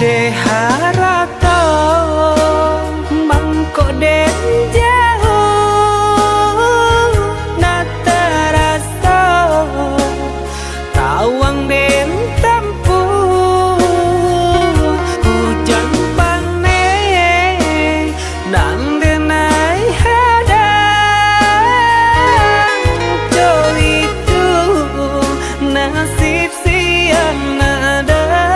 Deharato mangko den jauh nataraso tawang den tempuh hujan pane nang denai hadang jauh itu nasib siang nadaga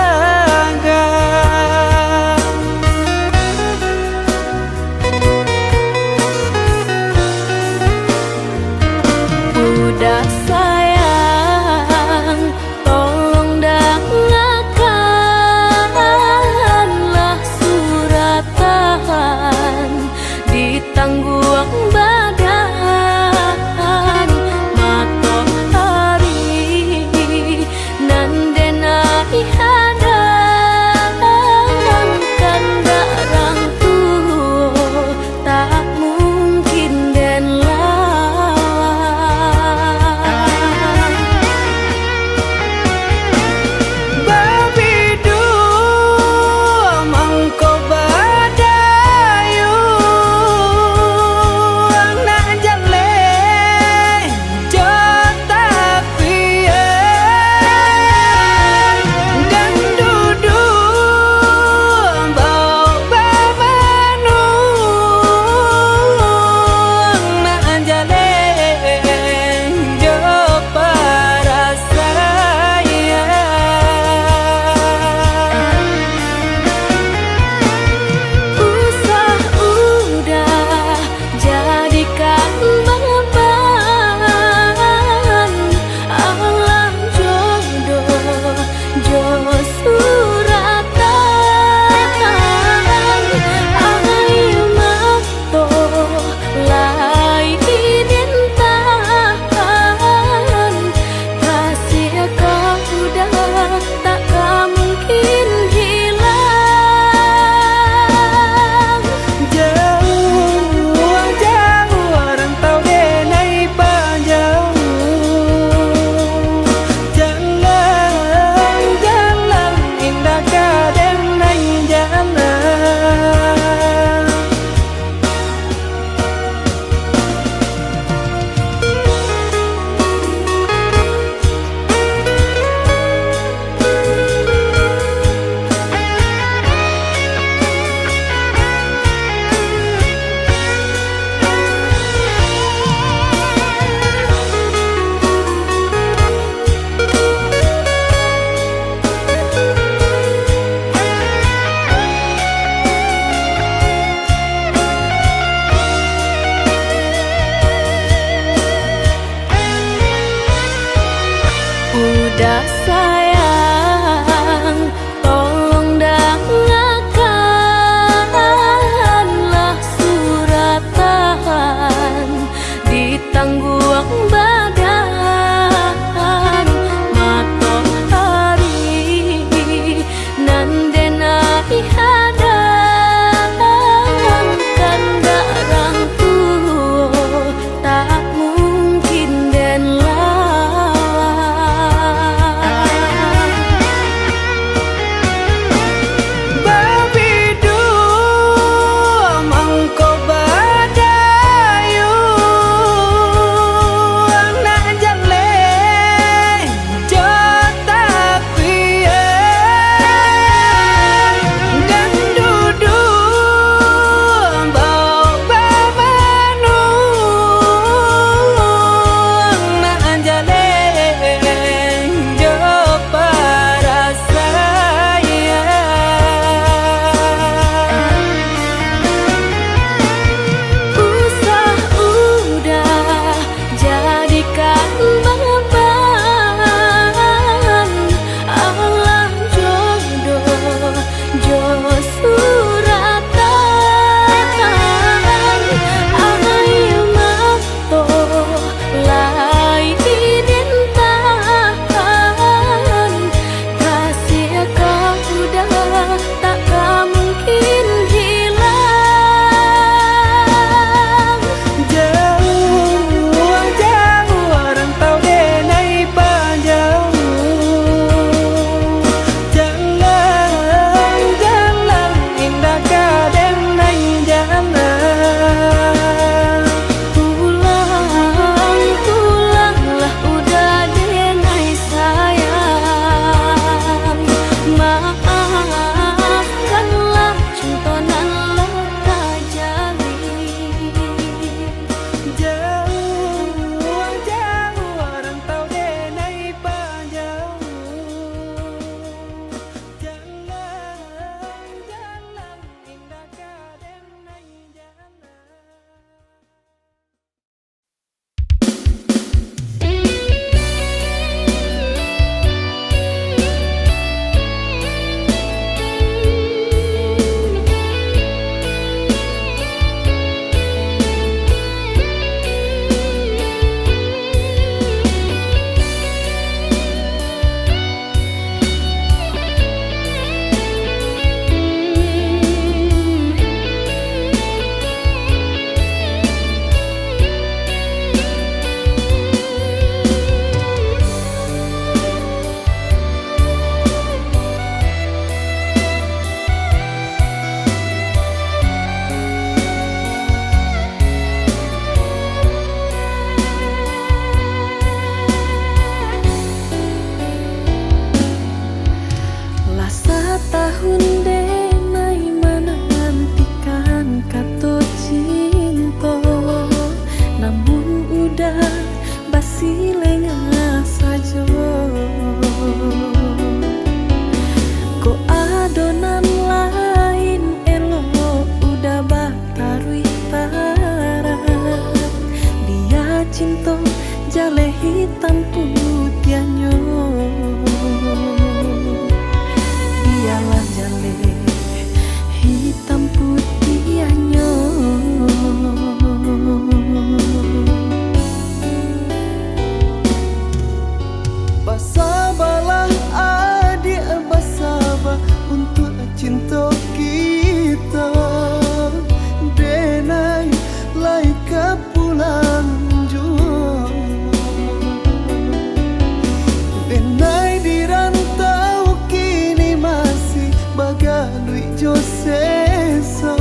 Joseso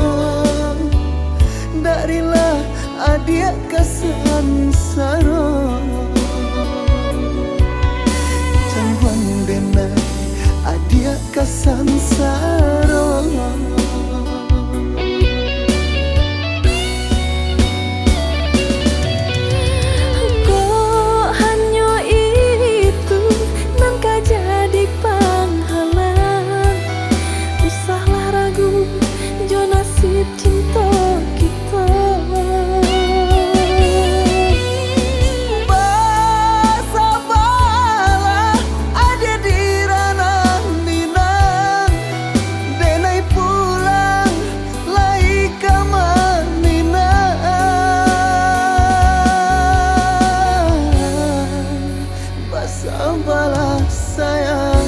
darilah adia kasansaro Jangan denai adia kasansaro cinta kita basabalah ada di ranah minang denai pulang lai kamanina basabalah sayang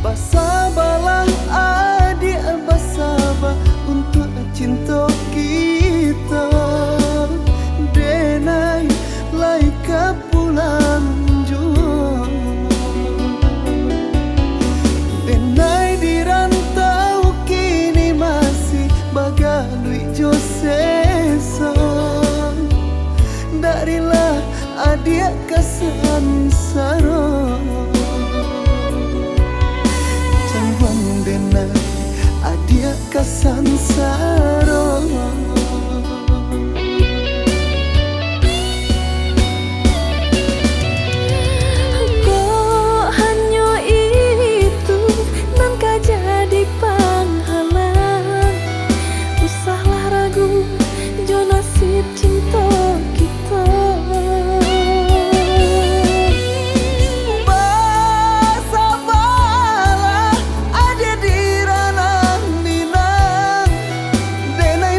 Basabalah adik basabah untuk cinta kita denai laika pulang jua denai dirantau kini masih bagalui Joseso darilah adik kasansaro adia kasansaro kok hanya itu nan jadi panghalang usahlah ragu jo nasib cinta kita basabalah ada di ranah minang denai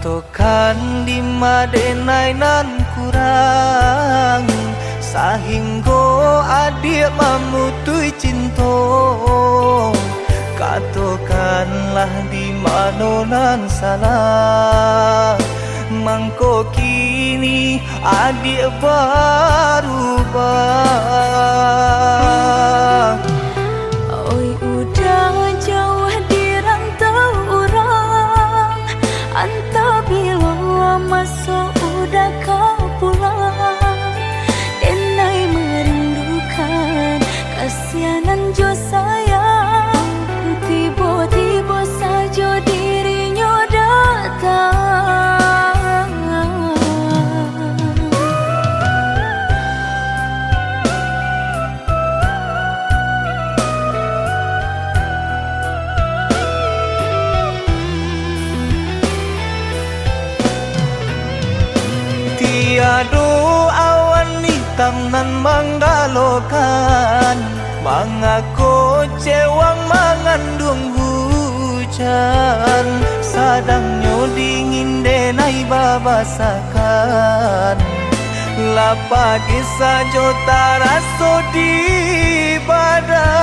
Katokan di madenai nan kurang sahingga adik mamutui cinta. Katokanlah di mana nan salah, mangko kini adik berubah. Oi udah jauh di rantau orang, entah bila masa udah kau pulang. Denai merindukan kasihanan jo sayang, tiba-tiba saja dirinya datang. Tiada awan hitam nan menggalokan, mengaku cewang mengandung hujan. Sadangnya dingin denai babasakan, lapagi saja taraso di badan.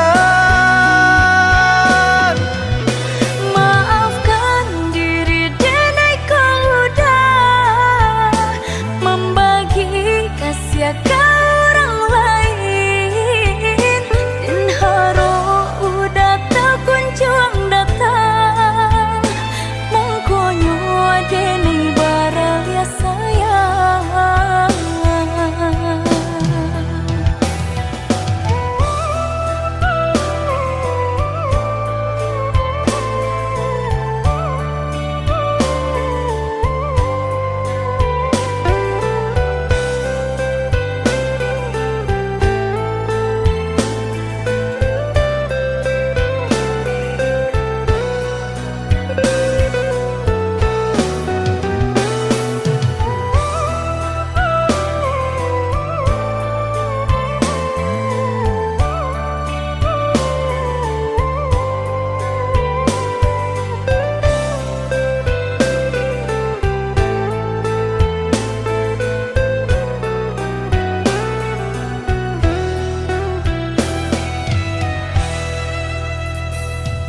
Maafkan diri denai kau udah membagi kasih ke orang lain, dan haro udah tak kunjung datang. Mengkonyo denai barang ya sayang.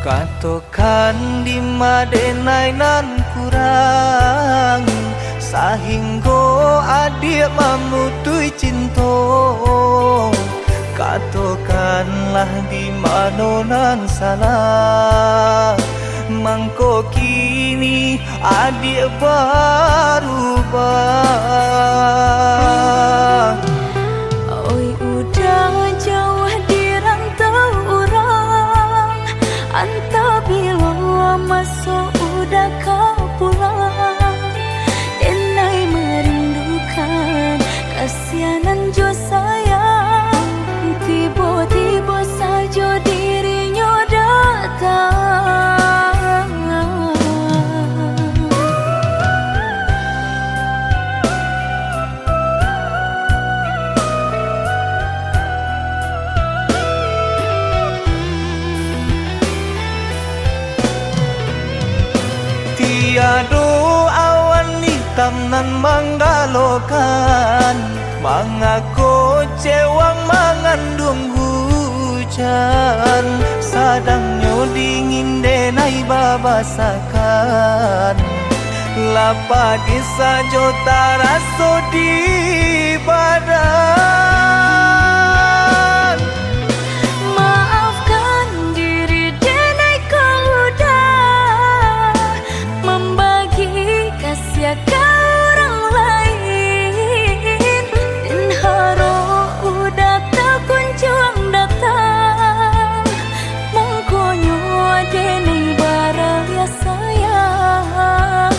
Katokan di madenai nan kurang, sahingga adik mamutui cinta. Katokanlah di mana nan salah, mangko kini adik berubah. Oi udah jauh di rantau orang, entah bila masa udah kau pulang. Denai merindukan kasihanan jo sayang, tiba-tiba saja dirinya datang. Tiada awan hitam nan menggalokan, mengaku cewang mengandung hujan. Sadangnya dingin denai babasakan, lapagi saja taraso di badan. Maafkan diri denai kau udah membagi kasih ke orang lain, dan haro udah tak kunjung datang. Mengkonyo denai barang ya sayang.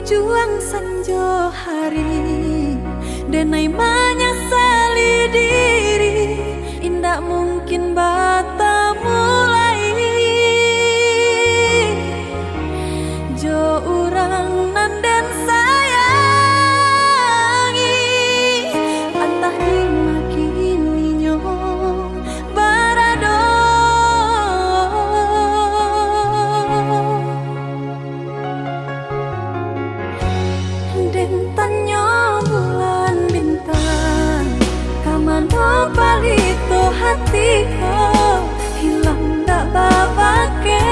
juang sanjo hari, denai menyesali diri, indak mungkin bata mulai. Jo urang nanden sayangi, antah dimakini nyo barado. Den tanyo bulan bintang, kamano palito hatiku, hilang dak babake.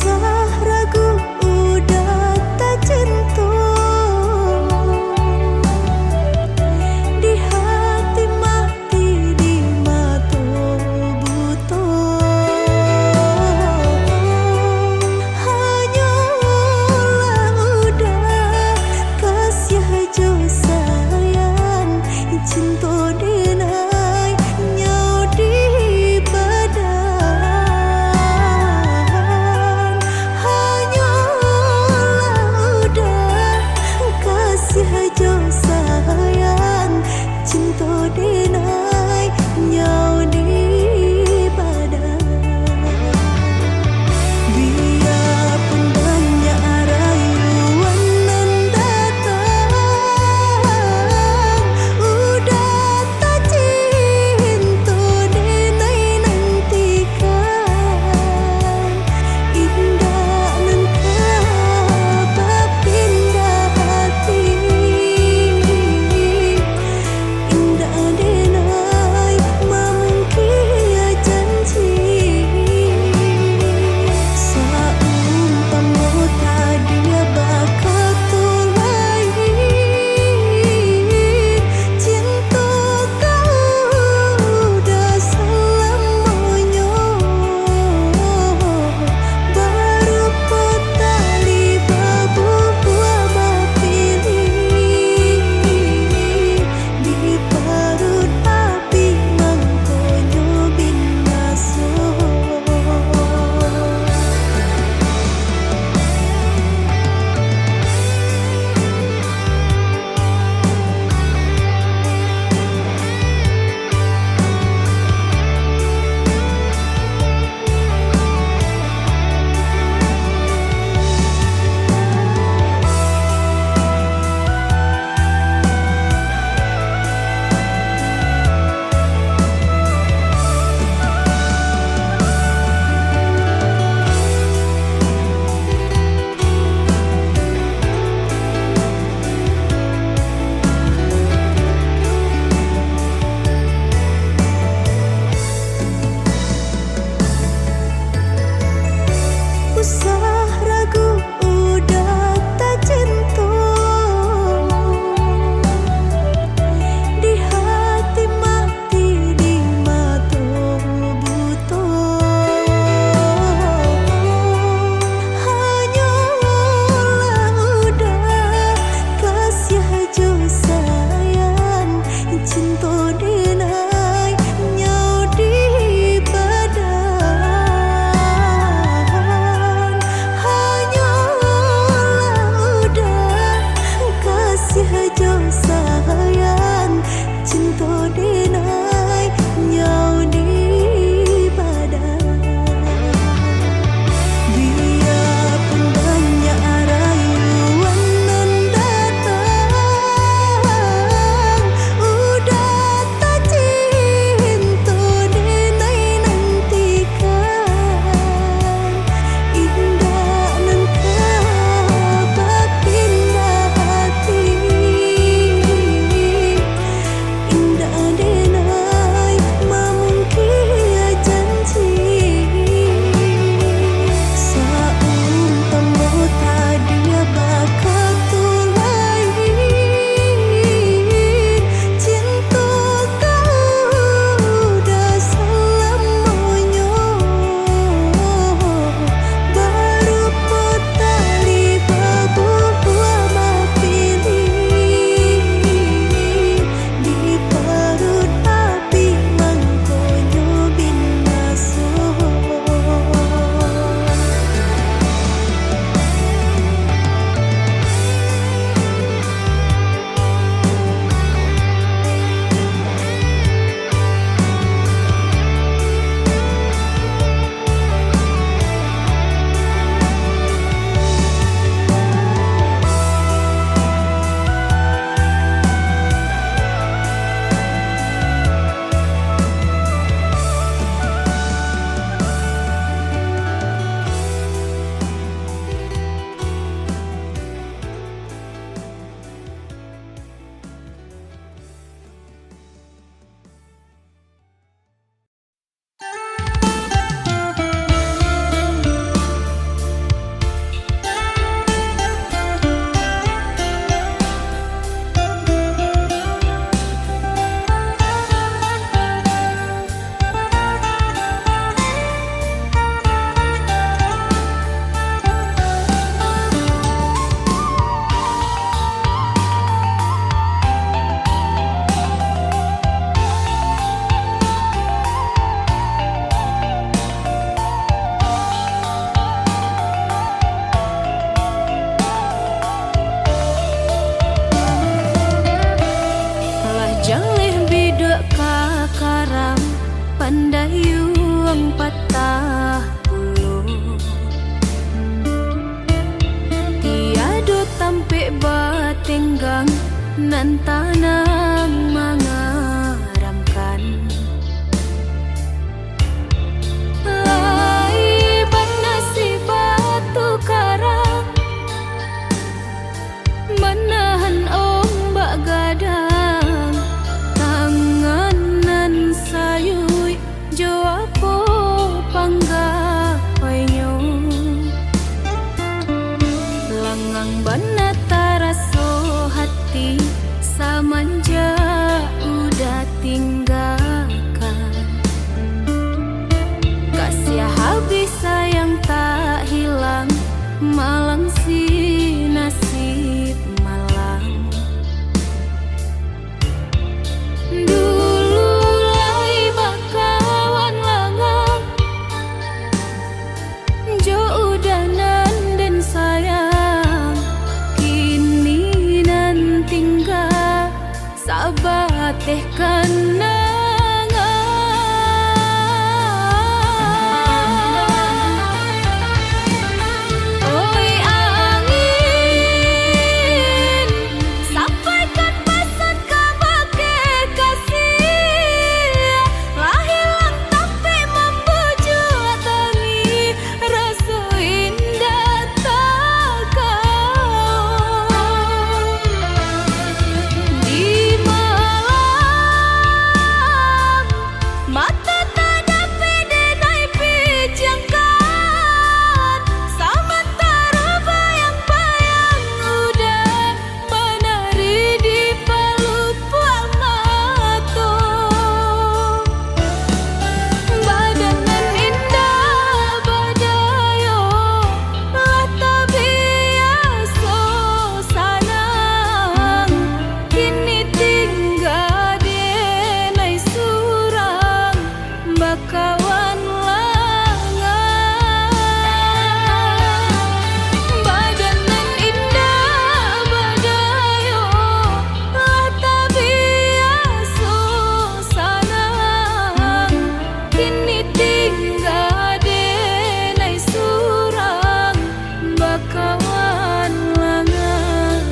usah ragu, udah tak cinta. Di hati mati, di mata buta. Hanyalah udah kasih aja sayang, cinta denai nyau di badan. nan tanang mengaramkan. Laiban nasi batu karang menahan ombak gadang, tanganan sayui joapo panggawainyo. Langang bana taraso hati samanja udah tinggalkan. Kasih habis sayang tak hilang, malang si nasib malang. Dulu lai bakawan langang, jo udanan dan sayang, kini nan tinggal sabat teh kenangan. Oi angin, sampaikan pesan kabake kasih, lah hilang tapi membujuk tangi, rasa indah tak kau. Di malam mata tak dapat denai pijangkan, sementara bayang-bayang udah menari di pelupuan mata. Badanan indah badayo, lah tak biasa sanang, kini tinggal denai surang bakawan langang. Badanan indah badayo, lah tak biasa sanang, kini tinggal denai surang bakawan langang.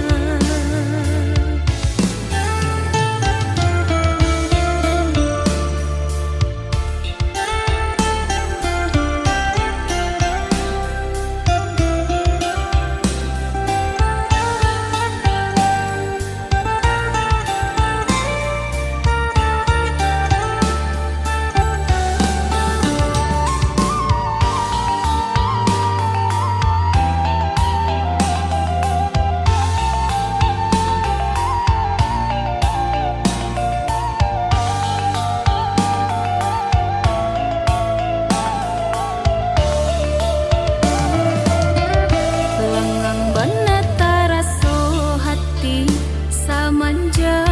Lengang bana taraso hati samanja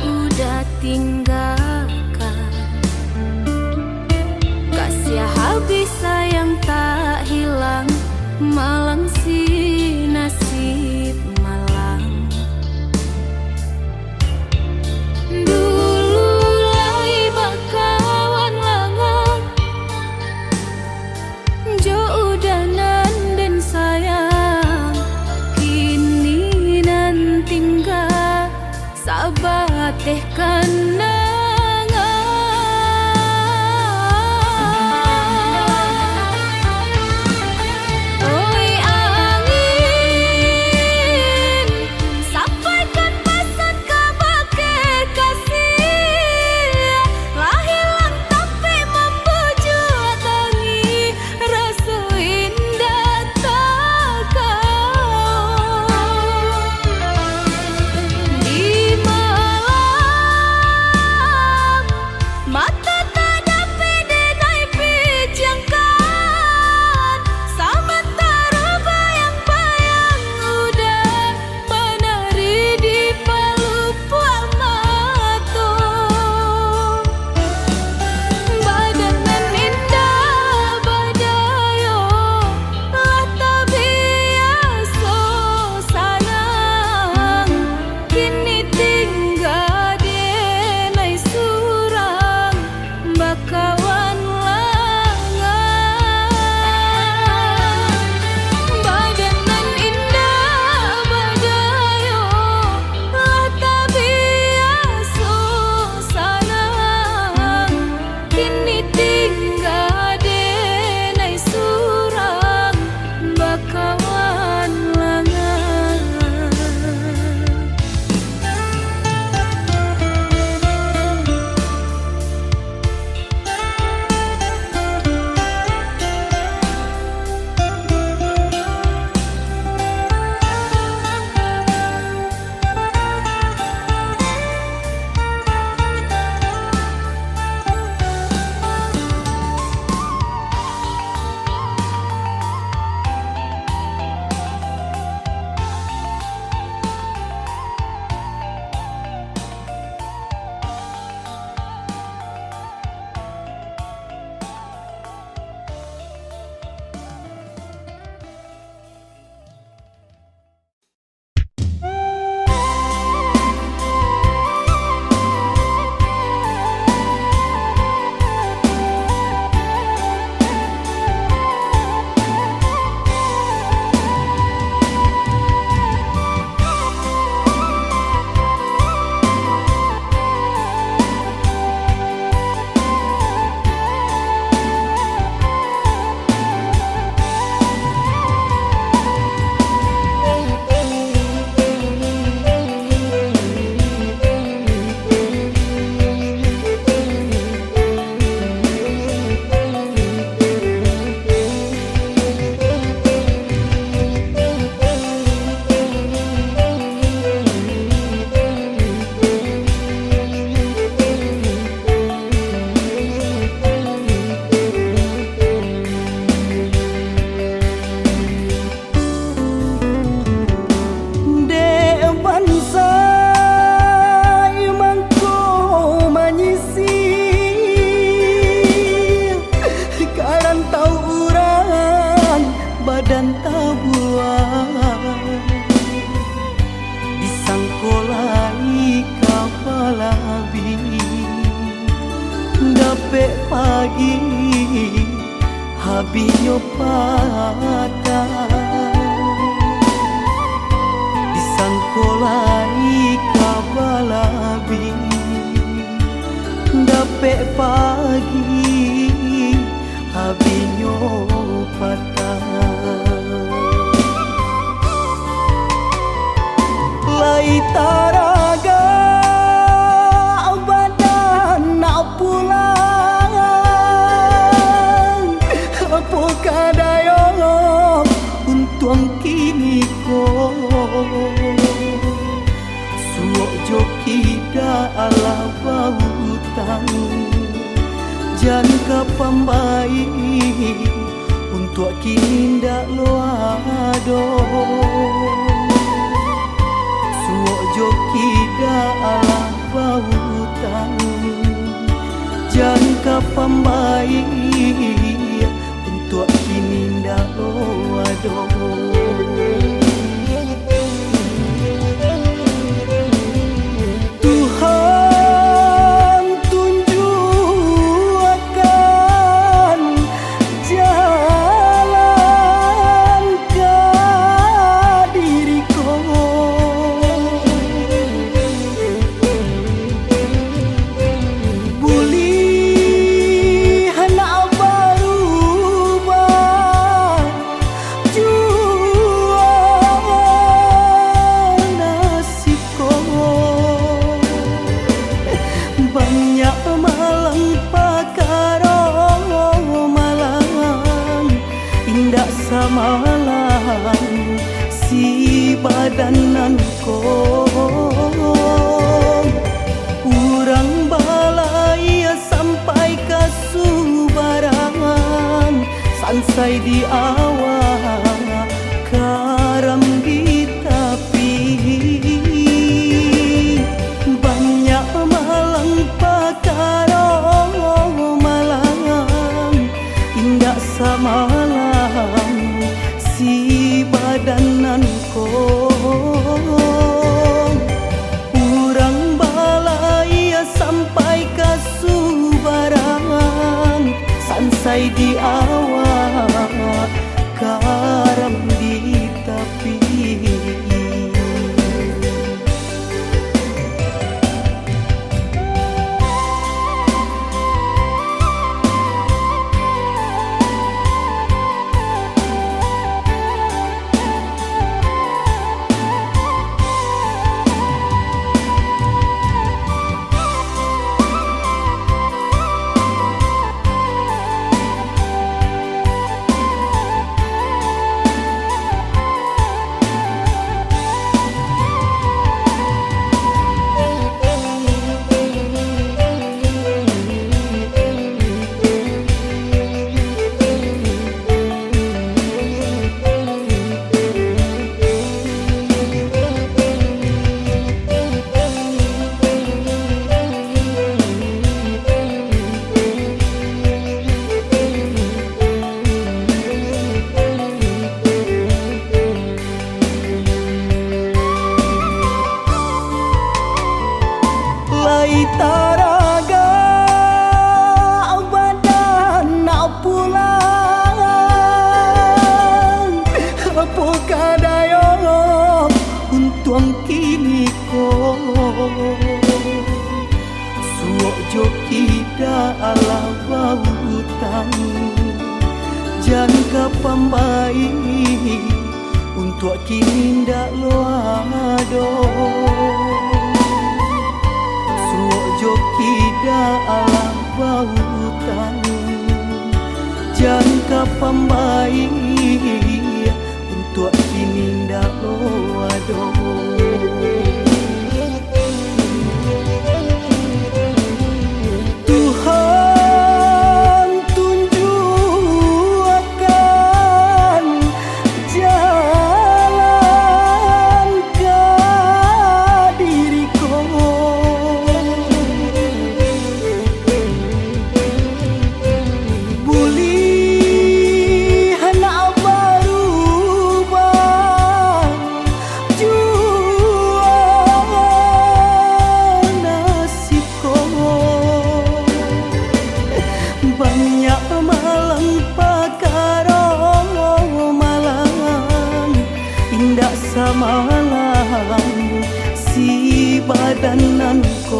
udah tinggalkan. Kasih habis sayang tak hilang, malang si nasib malang. Dulu lai bakawan langang, jo udanan dan sayang, kini nan tinggal sabat teh kenangan. Oi angin, buah disangkolai kapalabi dapet pagi habinyo patah disangkolai kapalabi dapet pagi habinyo patah lai taraga badan nak pulang apa kadayo untung kini ko suok jokida ala bautan jan kapambai untuk kini ndak loado suok jokida ala bautan jan kapambai untuk kini ndak loado samalan si badanan ko urang balai sampai ke Subarangan sansai di awal karam di tepi banyak malang pakaro malang indah samalan si badanan ko urang balai sampai ke Subarangan sansai di awal karam di tepi taraga badan nak pulang apa kadayo untung kini ko suok jokida ala bautan jan kapambai untuk kini ndak loado jokida alam bautan jan kapambai untuk kini ndak loado Tuhan tunjukkan jalan ke diriku Buli anak baru badanan ko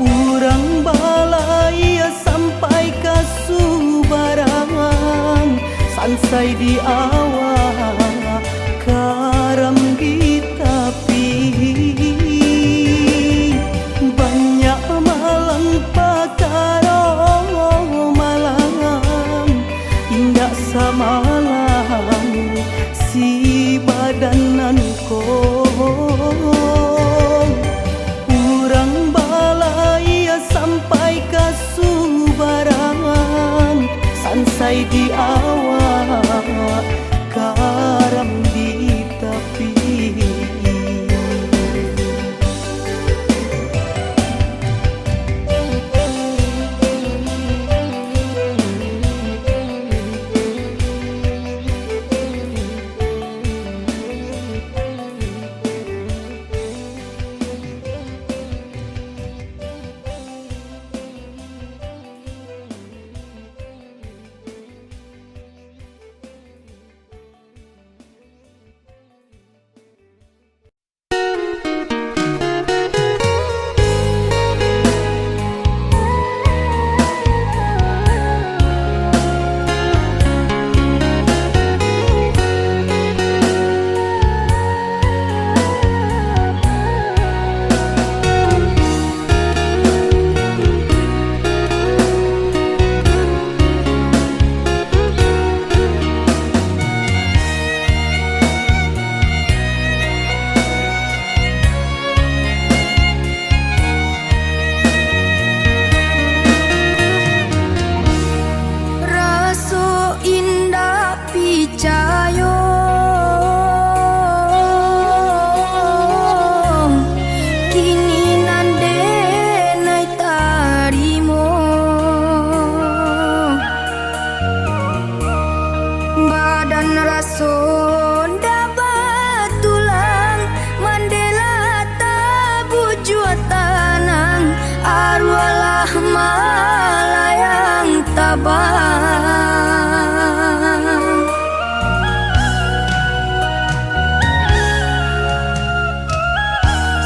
urang balai sampai ke Subarang sansai di awal karam di tepi banyak malang pakaro malang indah samalang si badanan ko urang balai sampai ke Subarang sansai di awak karam di tepi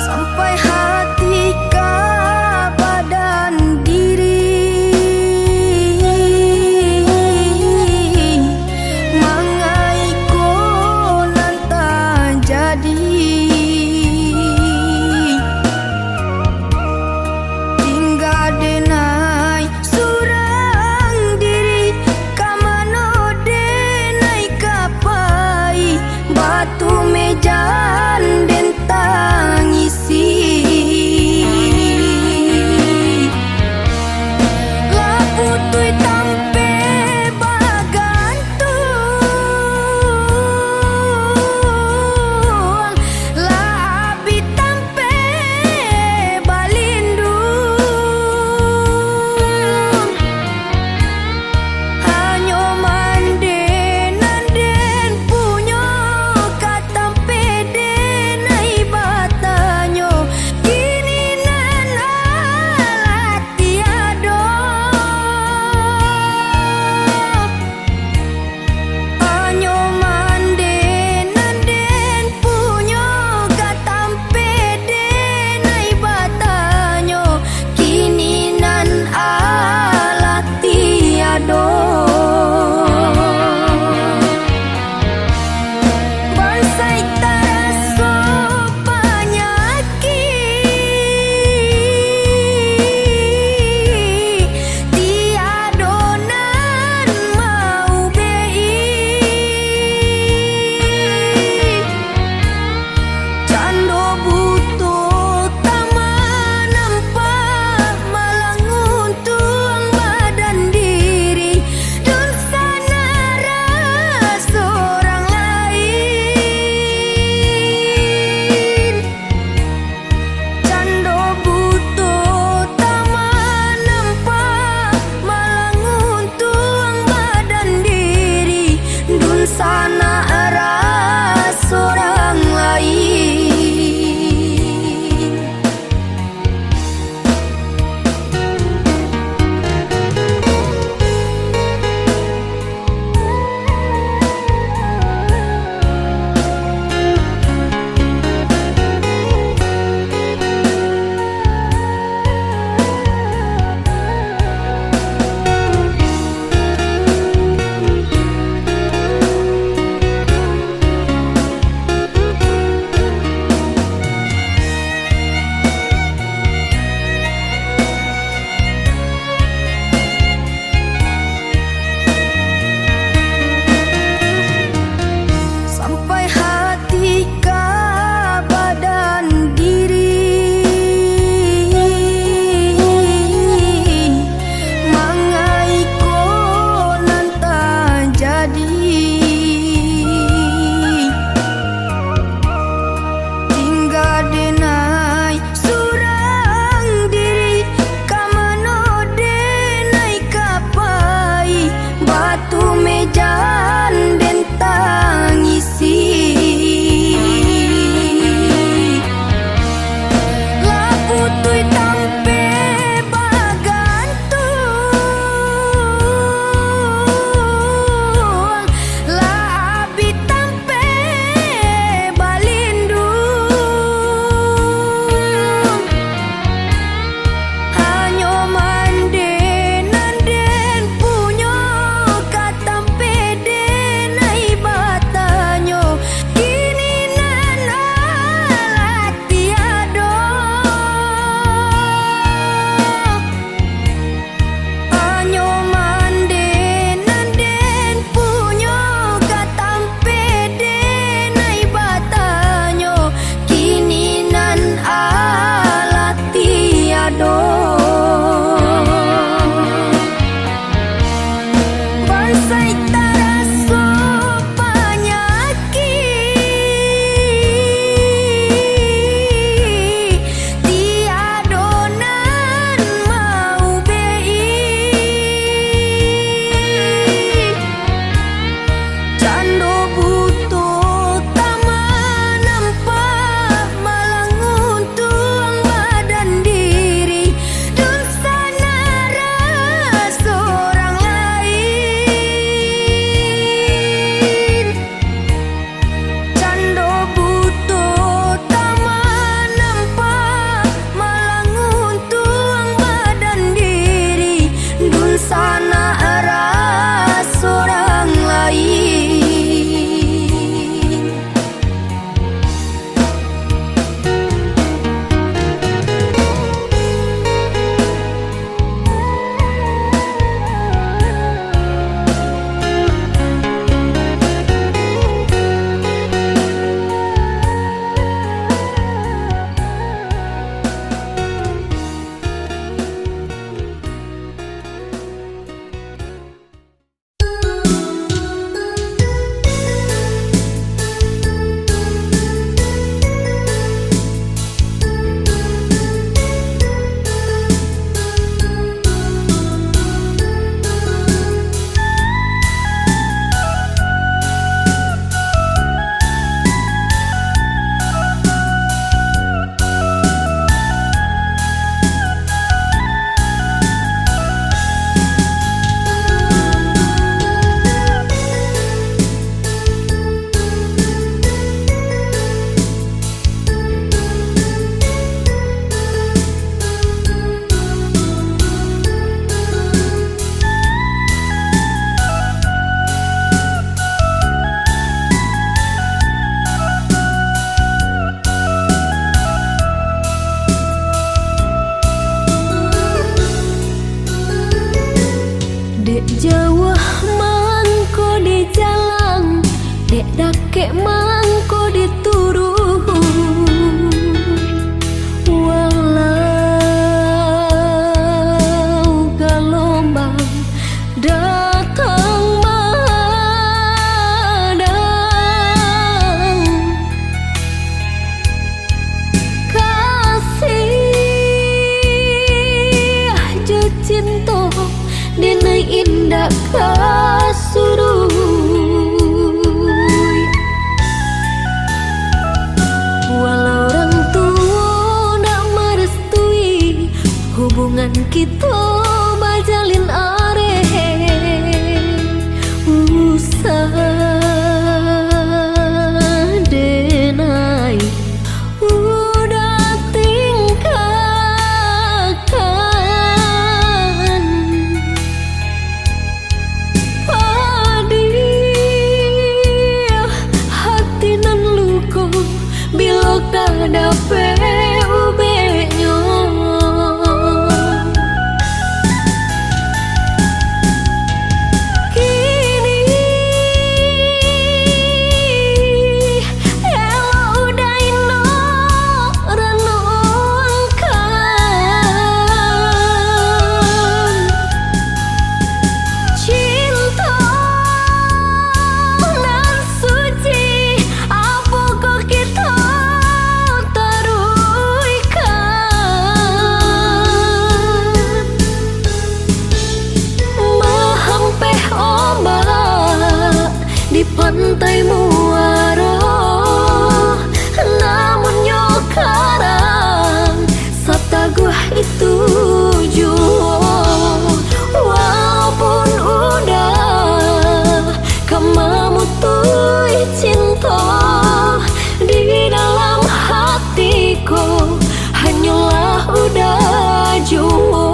sampai hati ka badan diri mangai ko hubungan kita bajalin areh usah denai udah tingkahkan padi hati nan luko bila kada ubenya kini ela udah ino renungkan cinta nan suci apa kok kita taruhkan mahampeh ombak di pantai muaro namun nyokarang sataguh itu jua walaupun udah kemamutui cinta di dalam hatiku hanyalah udah jua.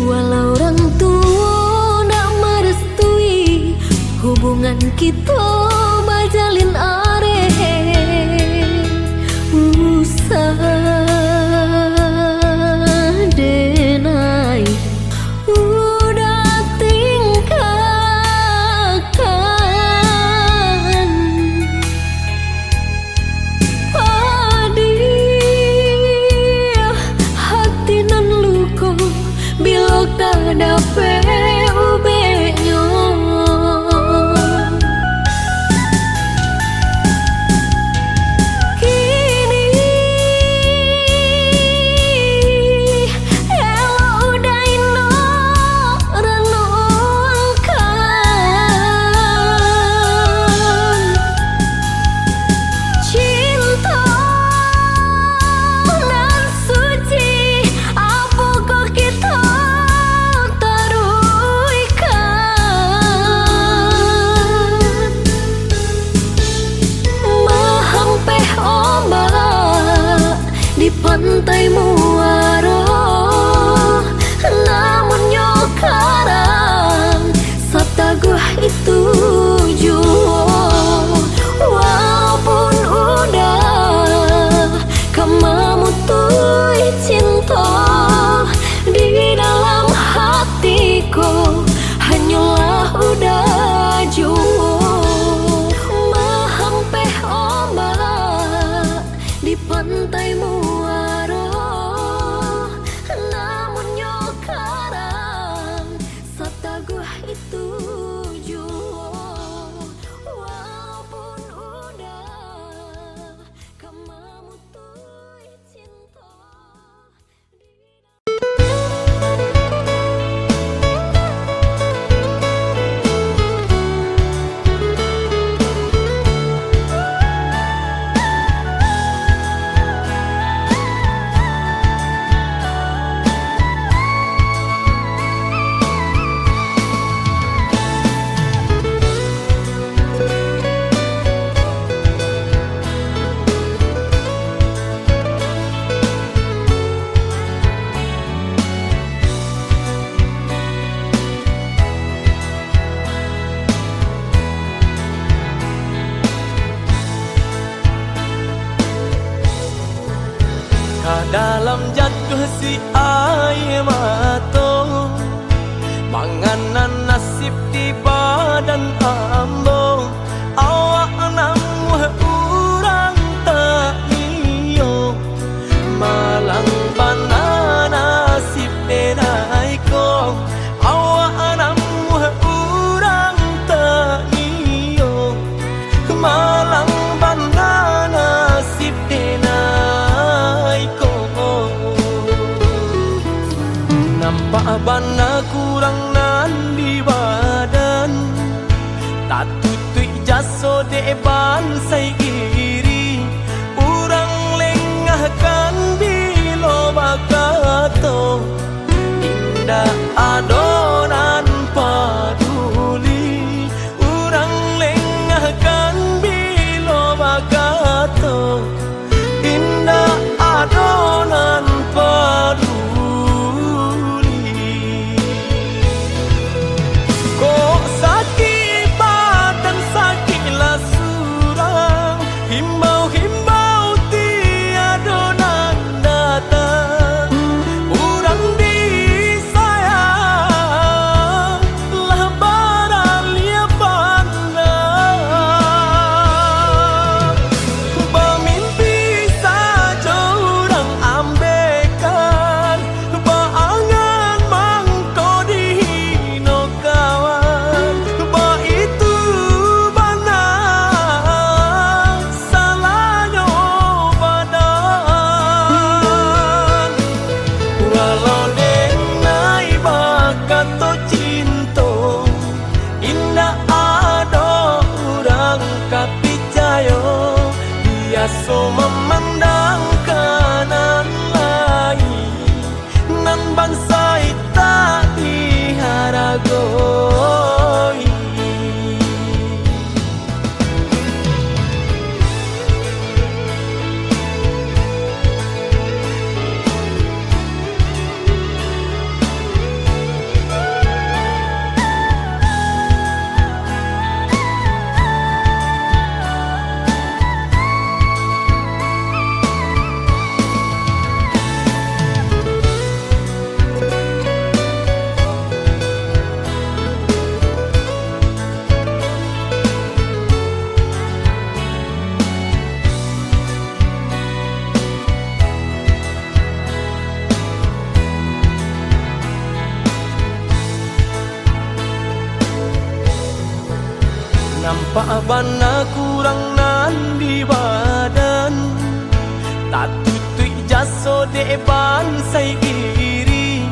Walau orang tua nak merestui hubungan kita bajalin areh usah denai udah tingkahkan padi hati nan luko bila kada ubenya kini dalam jatuh si air mata, manganan nasib di badan ambo. Awak namu urang tak iyo, malang bana nasib denai ko. Awak namu urang tak iyo, malang bana nasib denai ko. Nampak bana kurang nan di badan, tak tutui jaso de bansai iri. Urang lengahkan bilo bakato, indah adonan paduli. Urang lengahkan bilo bakato, indah adonan paduli. Kok sakit badan sakitlah surang, himbau-himbau tiada nan datang. Urang disayang lah baralia pandang. Bermimpi saja urang ambekan, baangan mangko dihino kawan. Ba itu bana salahnya badan. Walau denai bakato cinto, indah ada urang kapicayo. Biasa memandang kanan lain, nan bansai tak diharagoi. Nampak bana kurang nan di badan, tak tutui jaso de bansai iri.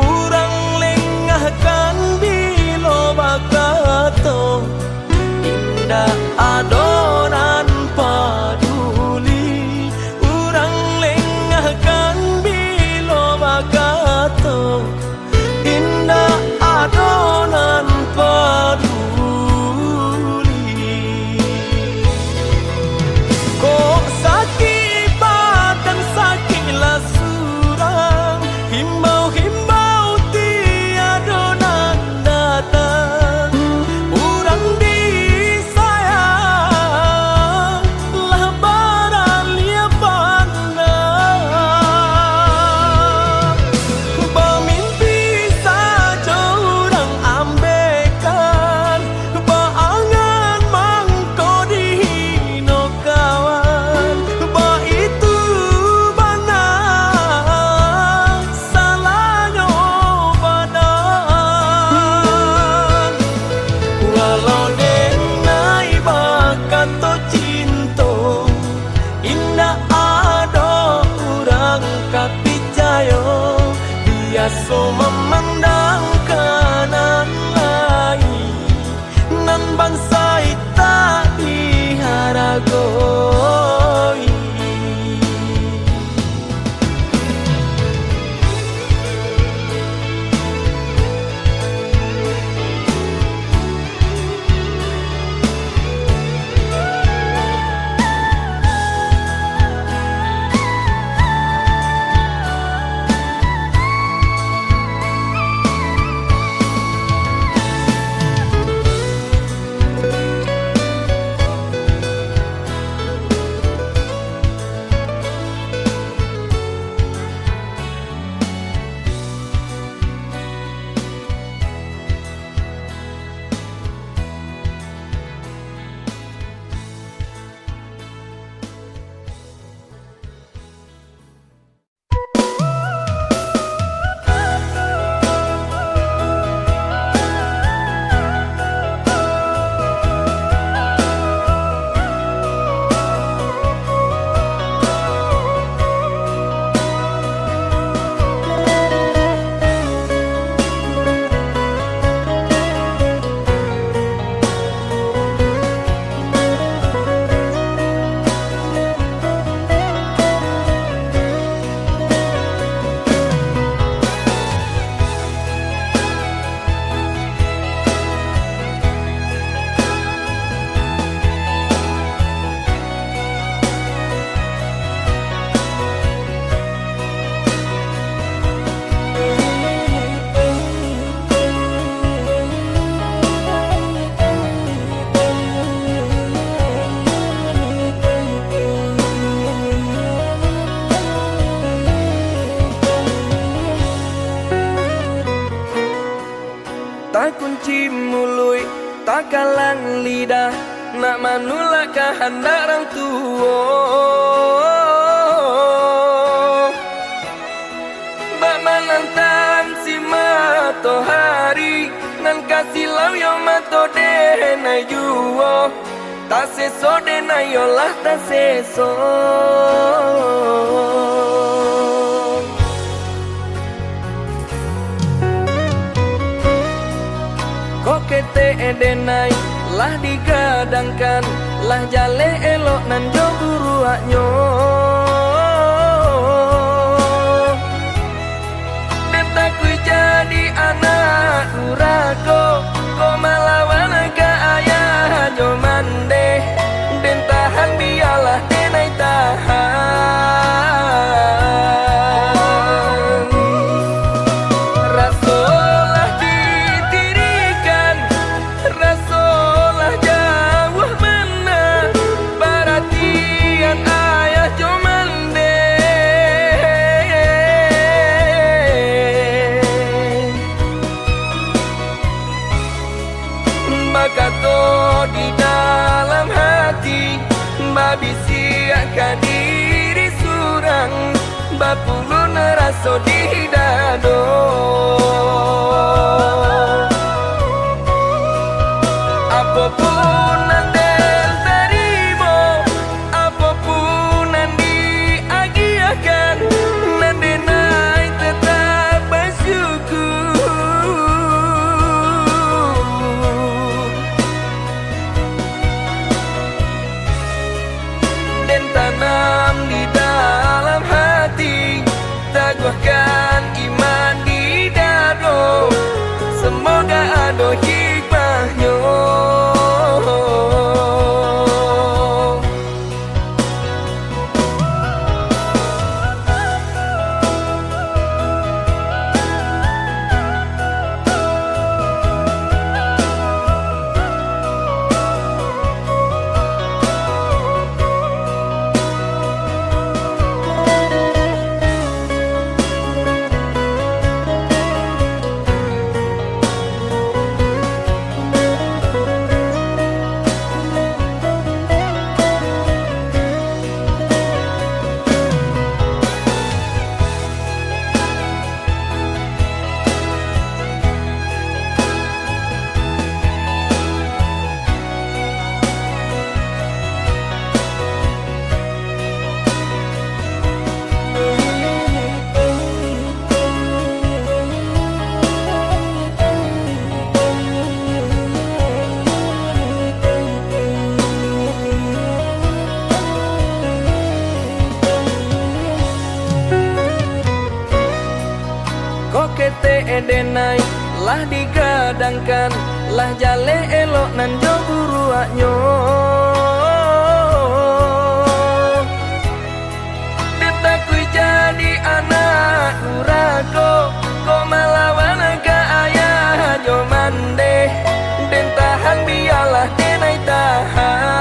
Urang lengahkan bilo bakato, indah adonan paduli. Urang lengahkan bilo bakato, indah adonan paduli. Kok sakit badan sakitlah surang, himbau-himbau tiada nan datang. Urang disayang nak manula kehendak orang tua. Bak menantam si matahari nan kasih lau yo mato de na yuo. Ta seso de na yo lah ta seso. Kokete edenai lah digadangkan, lah jale elok nan jo buruaknyo. Beta ku jadi anak durako, ko malawan ke ayah jo mande. Den tahan biarlah denai tahan. Rasolah ditirikan, rasolah jauh mana, perhatian ayah jo mande. Bakato di dalam hati, babisiakan diri surang, bapulun raso di dado. Apapun andel terimo, apapun yang diagiakan, nandenai tetap bersyukur. Dan tanam di dalam hati, teguhkan iman di dado. Semoga ada hikmahnya. Kokete edenai lah digadangkan, lah jale elok nan jo buruaknyo. Beta ku jadi anak durako, ko malawan ke ayah jo mande. Den tahan biarlah denai tahan.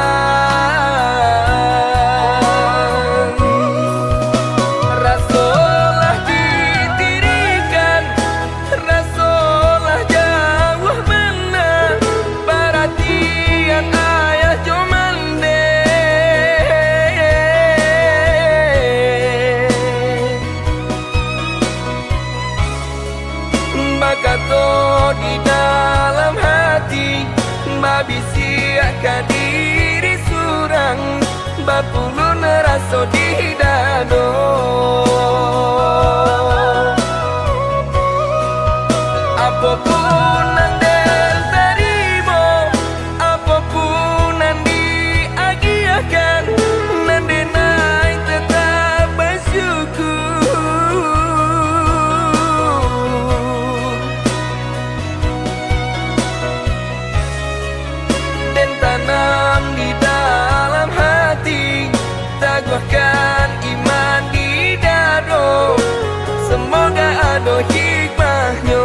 Rasolah ditirikan, rasolah jauh mana, perhatian ayah jo mande. Bakato di dalam hati, babisiakan diri surang, bapulun raso di dado. Apapun andel terimo, apapun yang diagiakan, nandenai tetap bersyukur. Dan tanam di dalam hati, teguhkan iman di dado. Semoga ada hikmahnya.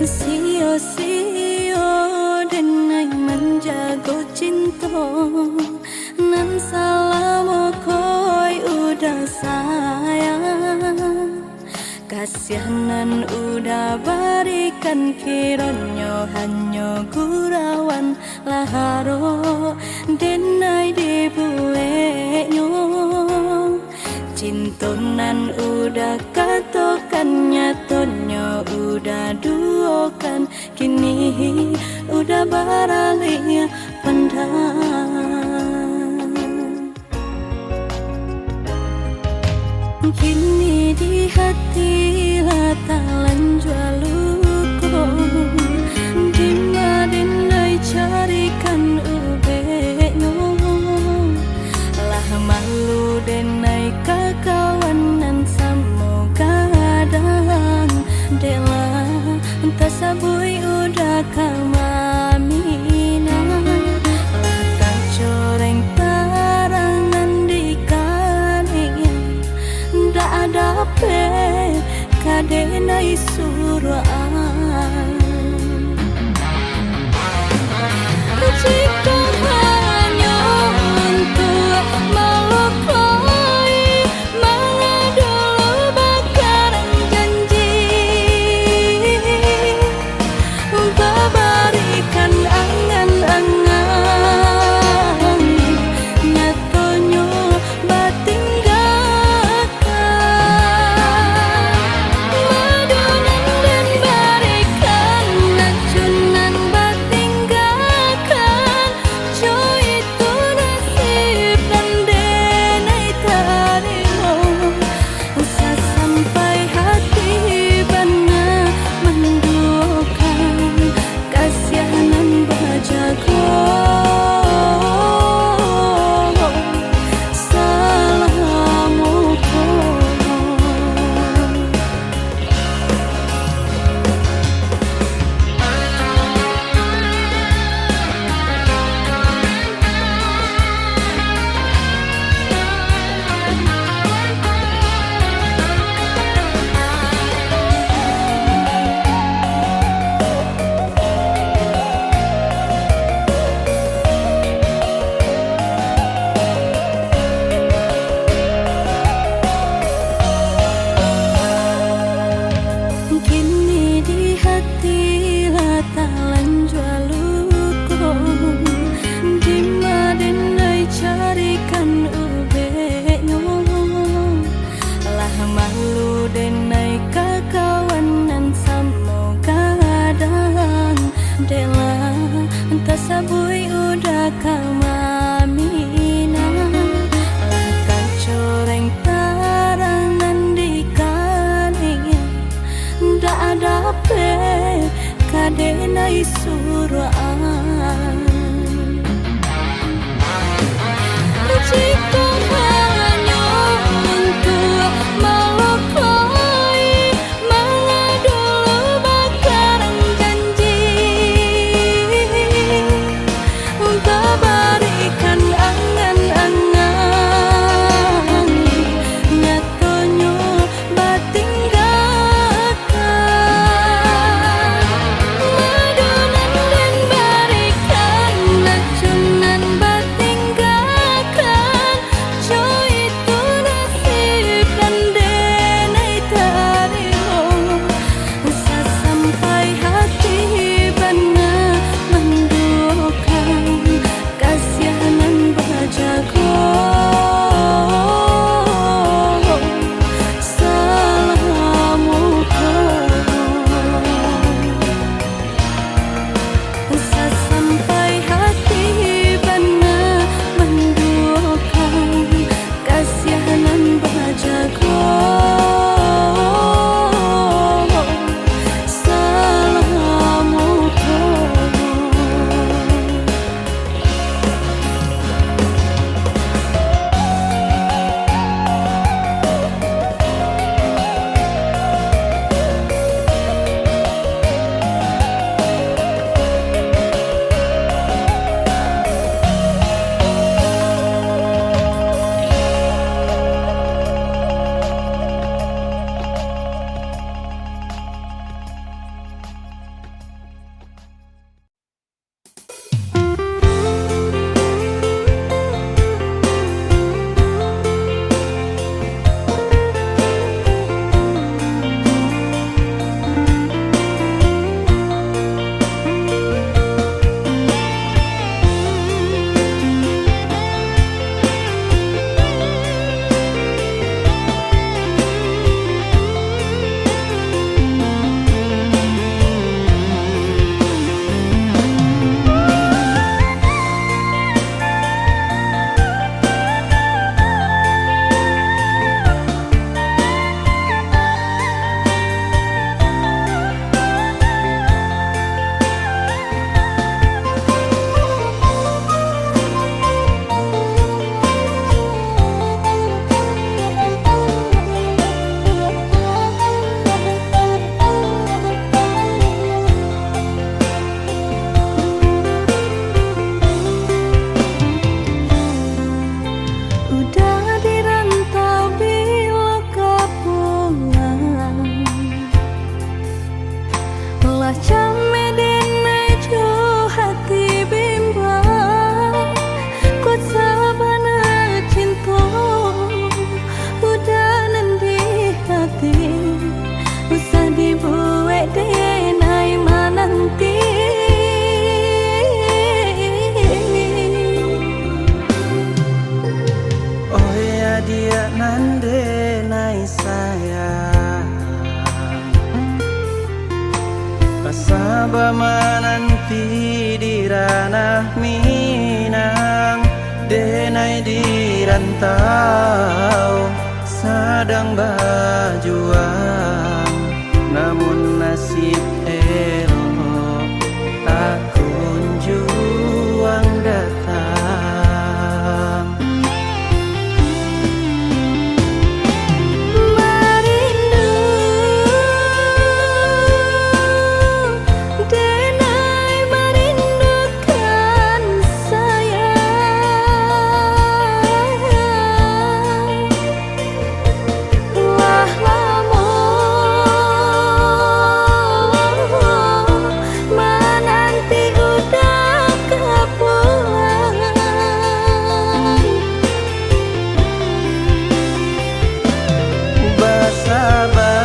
Sio-sio denai menjago cinta, nan salam koi udah sayang, kasihanan udah berikan kironyo hanyo gurawan laharo denai dibuenyo. Cintonan udah katokan nyatonyo udah duokan, kini udah beralih pandang. Kini di hati latalan jualuko, dimadinai carikan ubenyo, lah malu denai kakawanan semoga kadang dela tasabui udah kamamina, lah kacoreng tarangan di kaning, ndak ada pe kadenai suruhan. Jika hanya untuk melukai, maka dulu bakaran janji, berikan angan-angan, nyatonyo batinggalkan, madunan dan berikan racunan batinggalkan, jo itu nasib dan denai tarimo, usah sampai hati benar menduakan, kasihanan bajago salamuko. Kini di hati latalan jualuko, dimadinai carikan ubenyo, lah malu denai kakawanan semoga kadang dela tasabui udah kamamina, lah kacoreng tarangan di kaning, ndak ada pe kadenai suruhan. Jika hanya untuk melukai, maka dulu bakaran janji, berikan angan-angan, nyatonyo batinggalkan, madunan dan berikan racunan batinggalkan, Wah came denai jo hati bimbang Kuat sabana cinta Udah nanti hati Usah dibuat denai mananti Oh ya dia nande nai sayang Pasaba mananti di ranah Minang Denai di rantau Sedang berjuang Namun nasib elok Tak kunjung datang Marindu Denai merindukan sayang Wah lamun menanti udah kepulang Basabar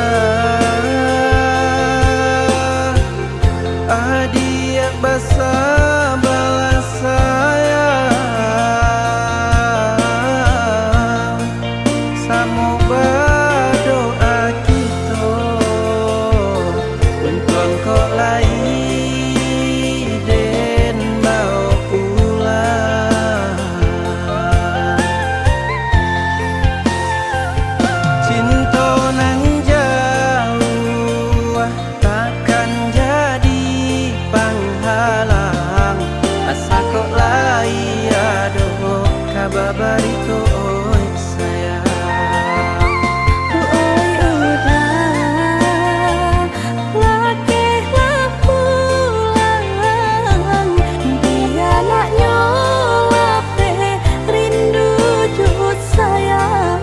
Adia basabar sayang Samu berdoa kita Untuk engkau lai Den bau pulang Cinta nang jauh takkan jadi penghalang Asa kok lai aduh kababari ko oi sayang Oi udah Lakehlah pulang Dia nak nyolape Rindu jut sayang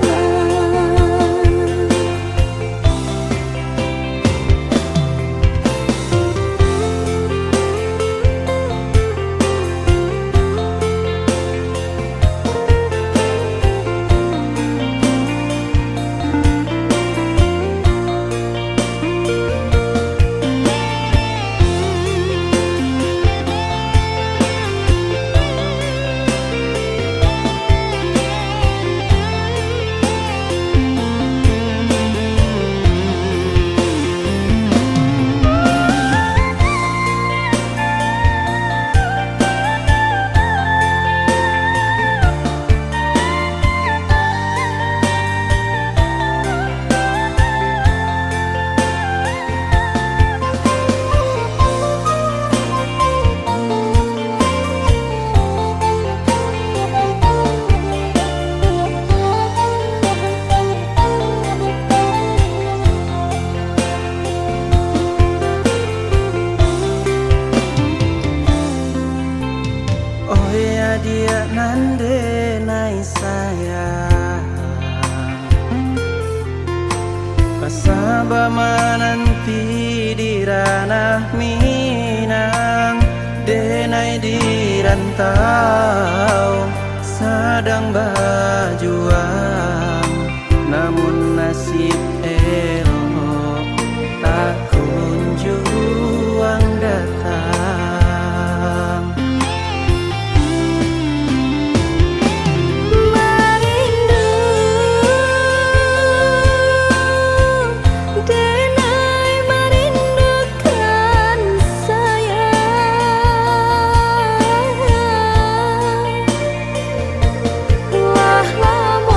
Oh ya dia nande nai sayang Pasaba mananti di ranah Minang Denai di rantau Sedang berjuang Namun nasib elok Tak kunjung datang Marindu Denai merindukan sayang Wah lamun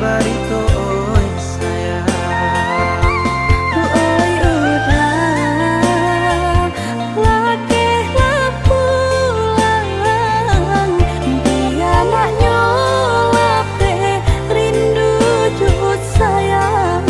barito oi sayang. Oi udah lakeh pulang, dia nak nyolap teh rindu jut sayang.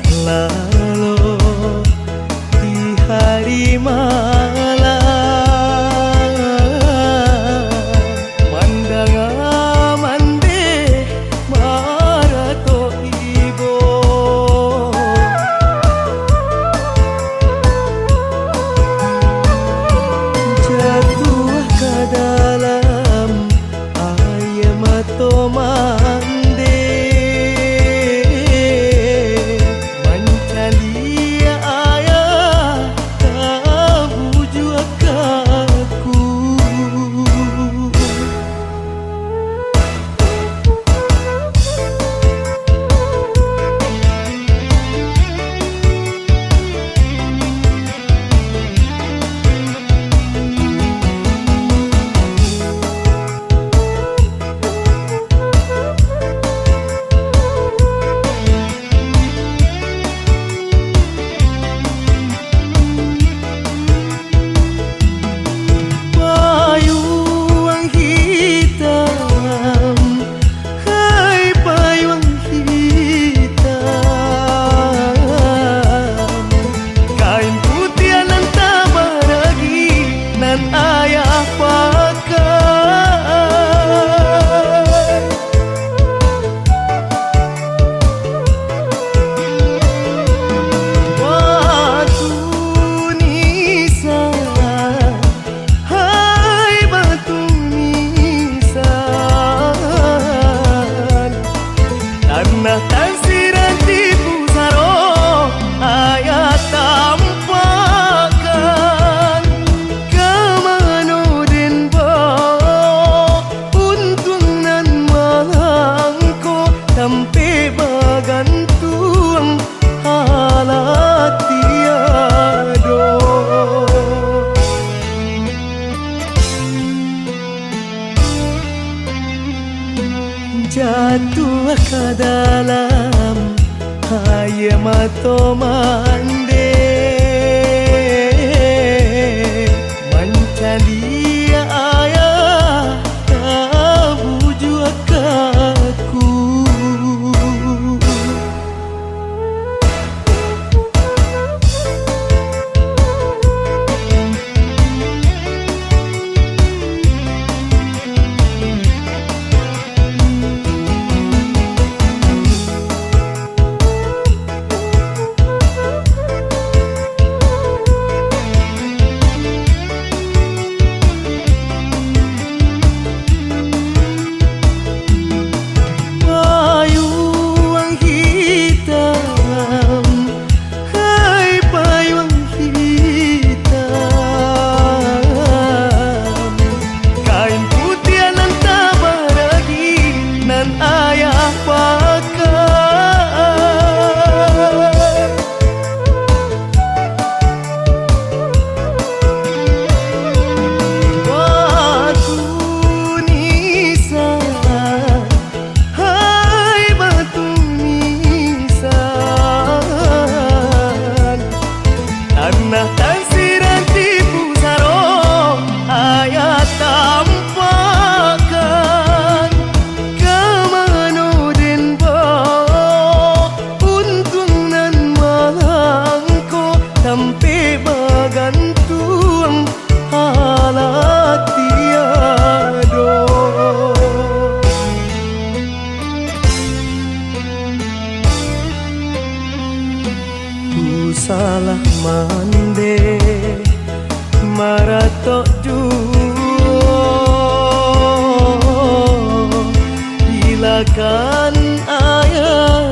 lalu di hari malam mandang amande marato ibo jatuh ke dalam air mata mande mencari ayah tak bujuk aku payung hitam, hai payung hitam, kain putih nan tak beragi nan ayah pakai. Batu nisan, hai batu nisan, tanah tansiran di pusaro ayah tampakkan kemana den bawa untung nan malangko sampai bagantung halat tiado. Jatuh ke dalam air mata mande mencari ayah tak bujuk aku. Payung hitam, hai payung hitam, kain putih nan tak beragi nan ayah pakai. Batu nisan, hai batu nisan, tanah tansiran di pusaro ayah tampakkan kemana den bawa untung nan malangko sampai bagantung halat tiado. Ku salah mande marato juo hilakan ayah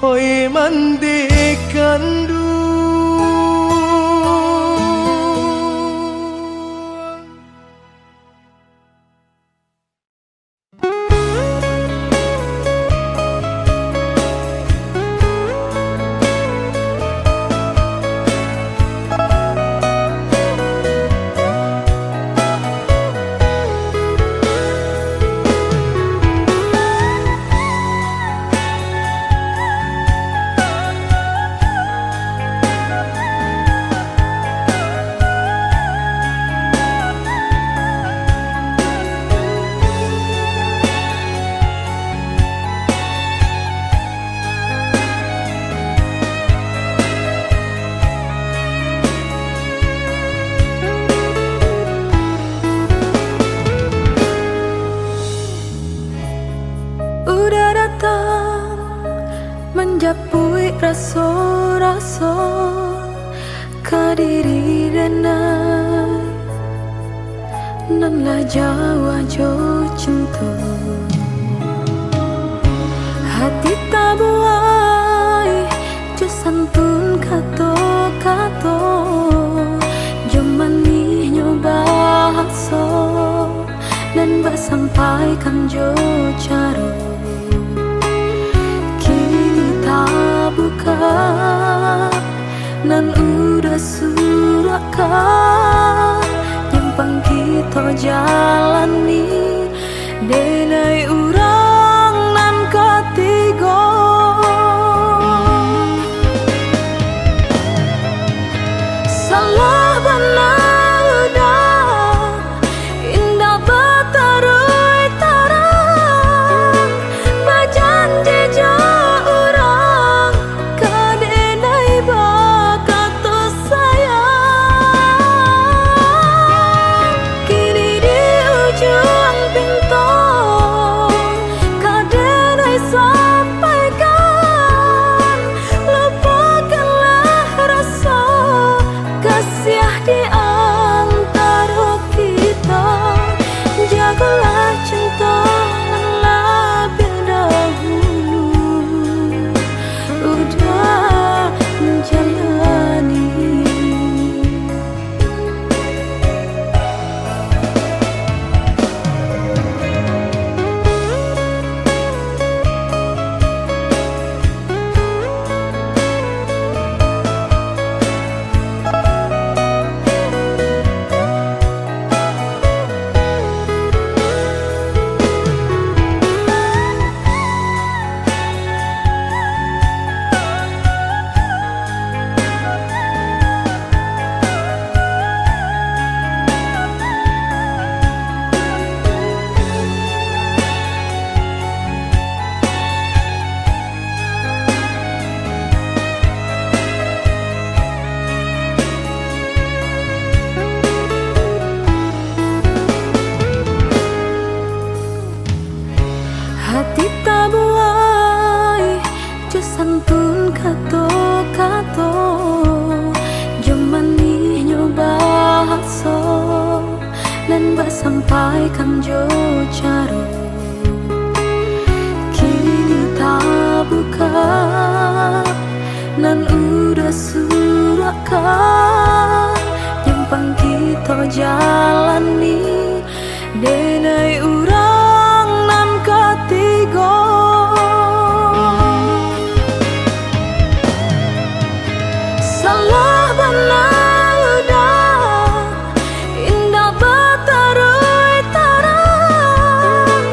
hoi mande kandu. japui rasa-rasa kadiri denai nan la jawa jo cinta hati tabuai jo santun kato-kato jo manih nyoba haso dan bak sampaikan jo caro buka nan udah surakan nyampang kita jalani denai urang nan ketiga salah benar udah indah batarui tarang bajanji jauh hati tabuai jo santun kato-kato jo manih nyoba haso dan bak sampaikan jo caro kini tak buka nan udah surakan nyampang kita jalani denai urang nan ketiga salah benar udah indah batarui tarang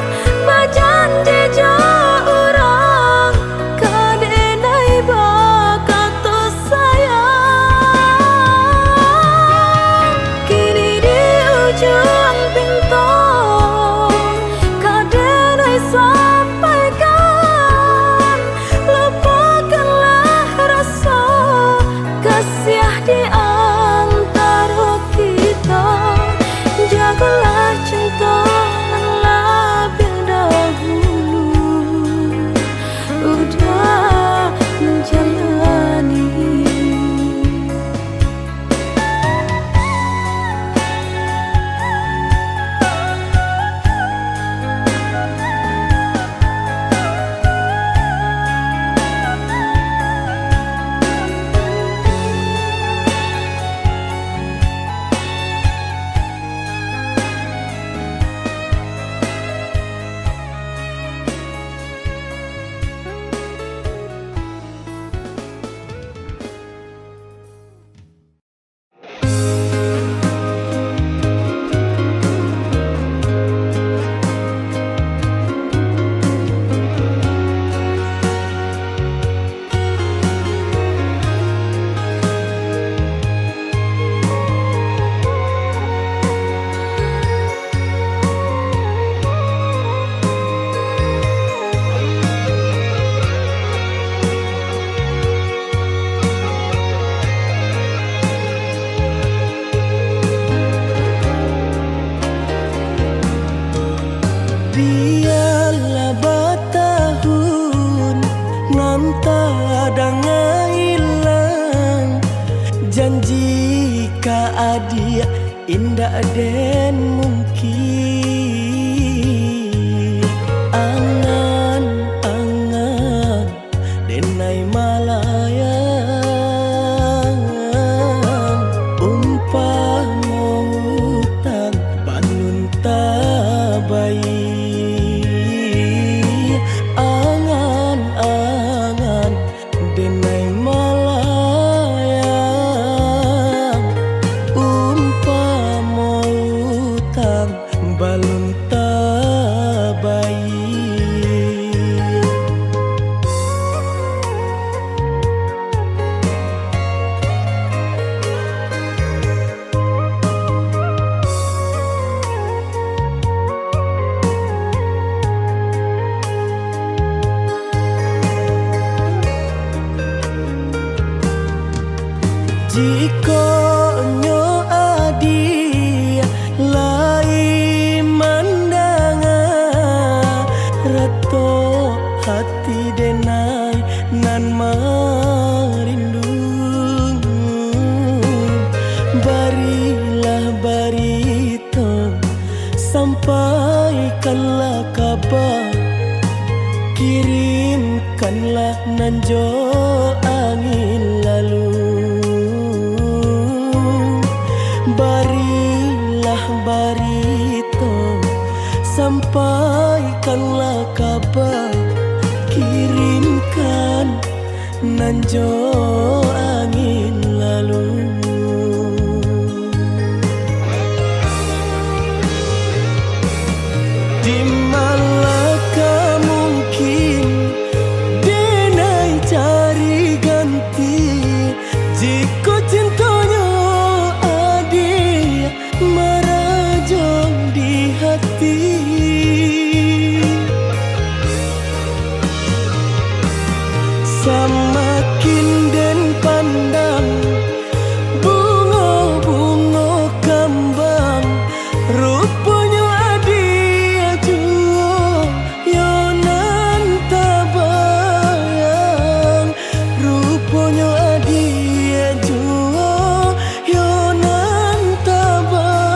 bajanji jauh urang kadenai bakato sayang kini di ujung pintu sampaikan lupakanlah rasa kasih di antara kita jagalah cinta yang lebih dahulu udah menjalani Biarlah bertahun nanti dak den mungkin angan-angan denai malayan umpama utang banun tabai angan-angan denai malayan umpama utang balun tabai. Jika nyo adi lai mandanga rato hati denai nan marindu barilah barito sampaikanlah kabar kirimkanlah nanjo angin lalu barilah barito sampaikanlah kabar kirimkan nanjo angin lalu. Di malakah mungkin denai cari ganti jika cintanya adi merajang di hati. Semakin den pandang bunga-bunga kembang rupanya adi ajuo yonan tabayang rupanya adi ajuo yonan tabayang.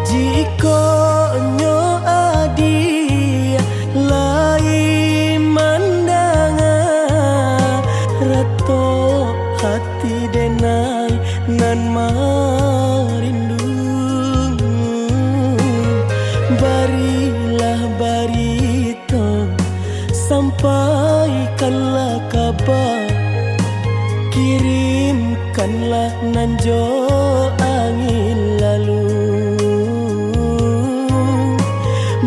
Jika nyo adi lai mandanga rato hati denai nan marindu barilah barito sampaikanlah kabar kirimkanlah nanjo angin lalu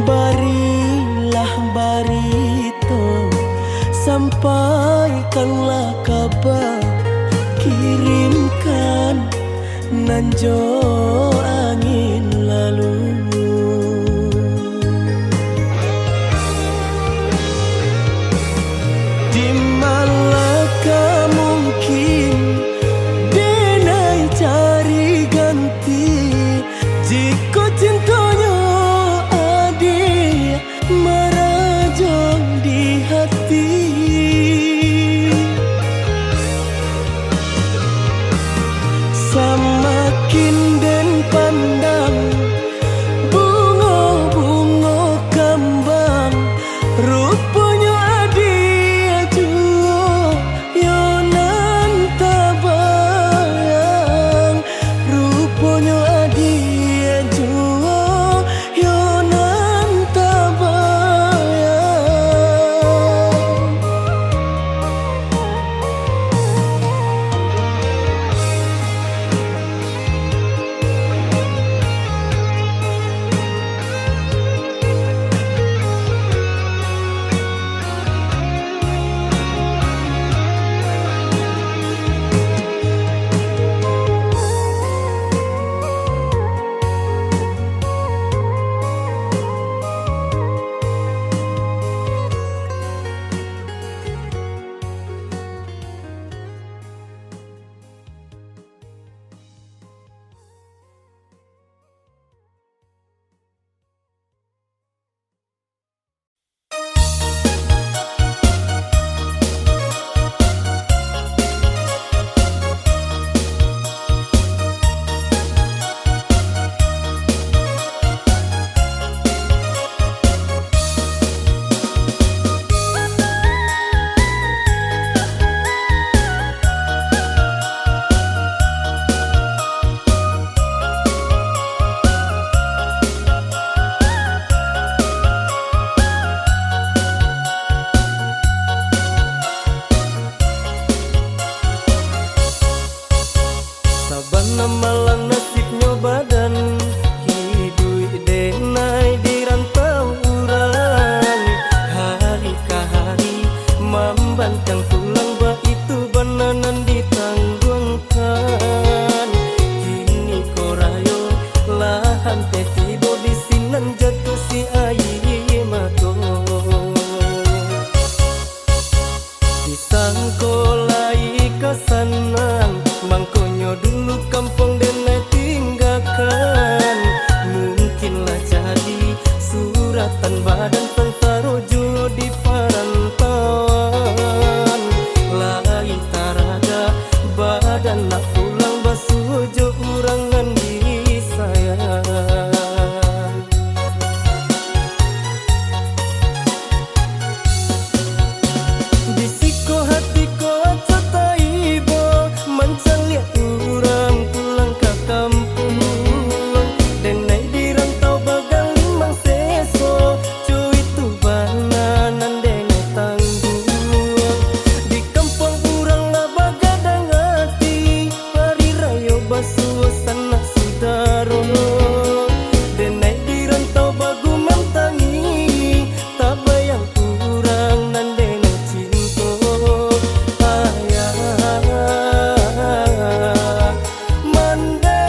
barilah barito sampaikanlah kabar kirimkan nanjo angin lalu. Di malakah mungkin denai cari ganti jika cintanya adi merajang di hati. Semakin den pandang Bantang pulang ba itu bananan ditangguhkan. Kini korayo lahan tiba di sinan jatuh si ayi mato. Disangkolai kesenang mangkonyo dulu kampung denai tinggalkan. Mungkinlah jadi suratan badan tentarojo di perantauan. Lain taraga badan nak pulang basujo urangan di sayang. Bisiko hatiko cata ibo mancan liat urang pulang ke kampung. Denai dirantau bagang limang seso cuy tu bananan denai tangguh. Di kampung urang lah bagadang hati hari rayo basuh sana sudaro. Denai dirantau bagu mantangi tak bayang urang nan denai cinto. Ayah mande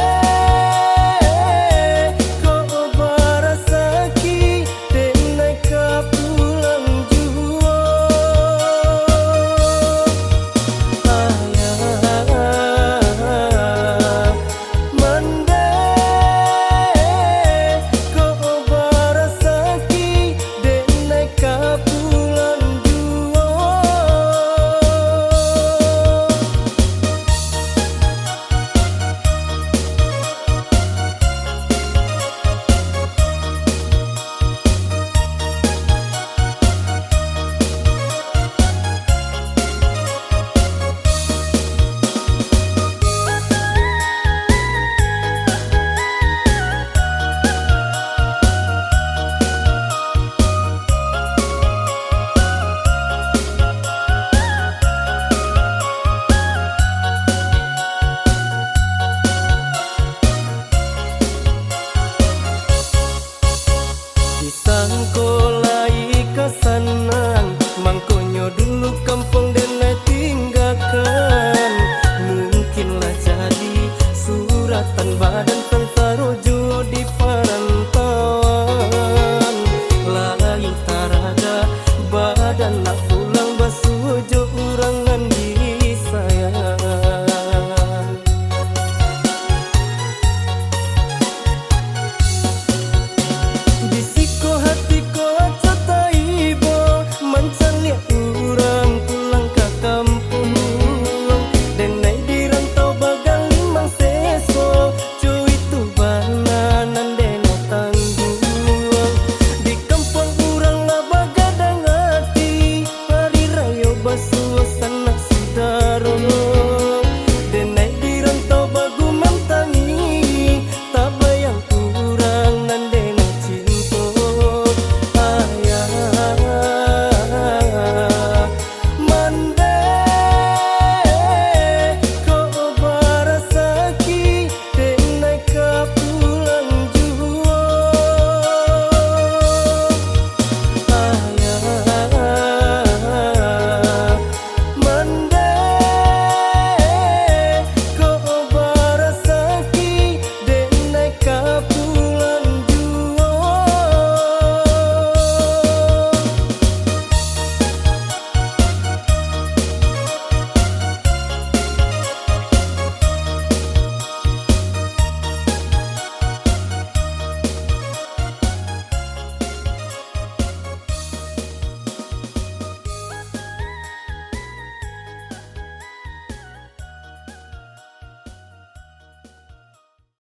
ko barasaki denai ka pulang juo. Ayah mande ko barasaki denai ka pulang juo. Disangkolai kesenang mangkonyo dulu kampung denai tinggalkan. Mungkinlah jadi suratan badan tentarojo di perantauan. Lain taraga badan nak pulang basujo urangan di sayang. Bisiko hatiko cata ibo mancan liat urang pulang ke kampung. Denai dirantau bagang limang seso cuy tu bananan denai tangguh. Di kampung urang lah bagadang hati hari rayo basuh